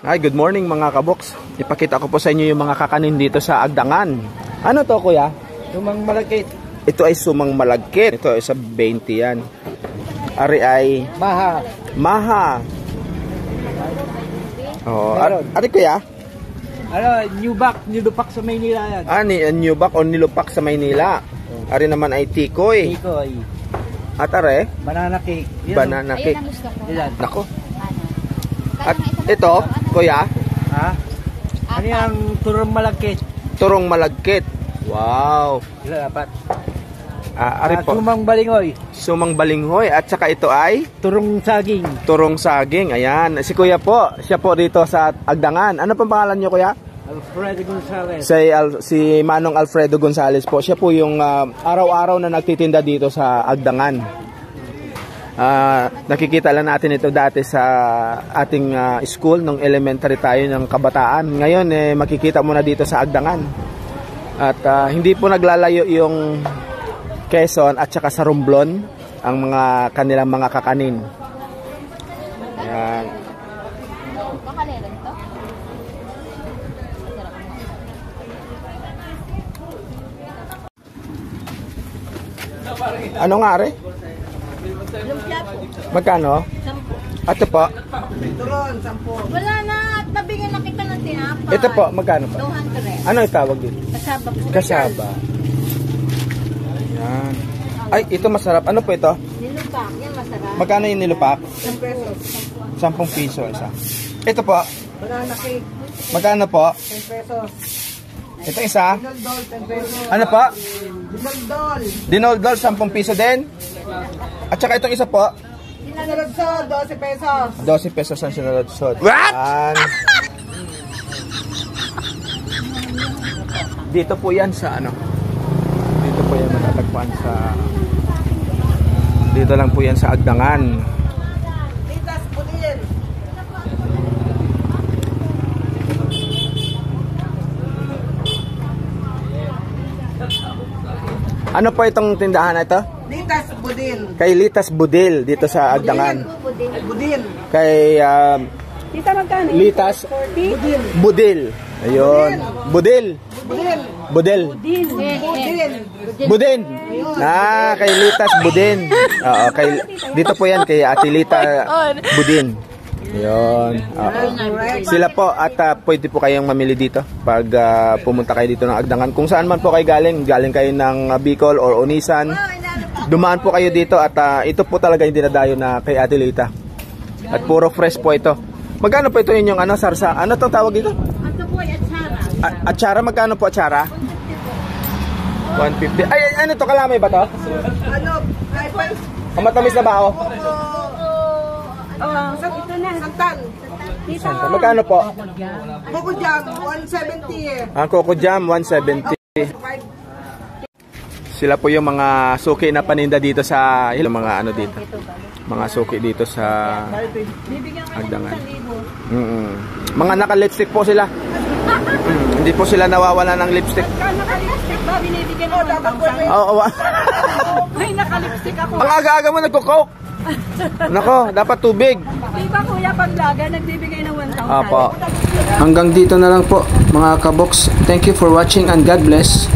Hi, good morning mga kaboks. Ipakita ko po sa inyo yung mga kakanin dito sa Agdangan. Ano to kuya? Sumang malagkit. Ito ay sumang malagkit. Ito ay sa 20 yan. Ari ay Maha. Maha. Oh, ari kuya? Ano, Newback sa Maynila yan. Newback o nilupak sa Maynila. Ari naman ay tikoy. Tikoy. At are? Banana cake. Banana cake. Ilan? Nako. At ito, kuya? Ha? Ano yung turong malagkit? Turong malagkit. Wow. Ilan, apat? Ari po. Sumang balingoy. Sumang balinghoy. At saka ito ay? Turong saging. Turong saging. Ayan. Si kuya po. Siya po dito sa Agdangan. Ano pang pangalan niyo kuya? Alfredo Gonzales. Si Manong Alfredo Gonzales po. Siya po yung araw-araw na nagtitinda dito sa Agdangan. Nakikita lang natin ito dati sa ating school nung elementary tayo ng kabataan. Ngayon makikita mo na dito sa Agdangan. At hindi po naglalayo yung Quezon at saka sa Romblon ang mga kanilang mga kakanin. Ayan. Ano nga re? Magkano? 10. Ito po. Turon, 10. Wala na, nabigyan na kita ng tinapay. Ito po, magkano po? 200. Ano itawag dito? Kasaba po. Kasaba. Ayan. Ay, ito masarap. Ano po ito? Nilupak, yan masarap. Magkano yung nilupak? 10 pesos. 10 piso isa. Ito po. Banana cake. Magkano po? 10 pesos. Ito isa. Dinoldol, 10 pesos. Ano po? Dinoldol. Dinoldol, 10 piso din. At saka itong isa po. Sinalodsod, 12 pesos. 12 pesos ang sinalodsod. What? Dito po yan sa ano? Dito po yan matatagpuan sa... Dito lang po yan sa Agdangan. Litas, budin. Ano po itong tindahan na ito? Litas, budin. Kay Litas Budil dito sa Agdangan. Budin. Kay Tita, magkano? Litas Budin. Budil. Ayun. Budil. Budin. Budil. Budin. Budin. Kay Litas Budin. Oo, dito po yan kay Ate Lita Budin. Ayun. Oo. Sila po at pwede po kayong mamili dito pag pumunta kayo dito ng Agdangan. Kung saan man po kayo galing kayo ng Bicol or Onisan, dumaan po kayo dito at ito po talaga yung dinadayo na kay Ate Lita. At puro fresh po ito. Magkano po ito yung sarsa? Ano tong tawag dito? Ito po ay atsara. Atsara, magkano po atsara? 150. Ay, ano to? Kalamay ba to? Ano? Matamis na ba ako? Ito na. Santan. Santa. Magkano po? Coco Jam, 170 Ang Coco Jam, 170. Sila po yung mga suki na paninda dito sa mga ano dito. Mga suki dito sa Agdangan. Mga naka-lipstick po sila. Hindi po sila nawawala ng lipstick. Naka-lipstick ba? Binibigyan mo 1,000? Oo. May naka-lipstick ako. Ang aga-aga mo nagko-coke. Nako, dapat tubig. Di ba kuya, pag vlogger, nagbibigay ng 1,000? Apo. Hanggang dito na lang po mga kaboks. Thank you for watching and God bless.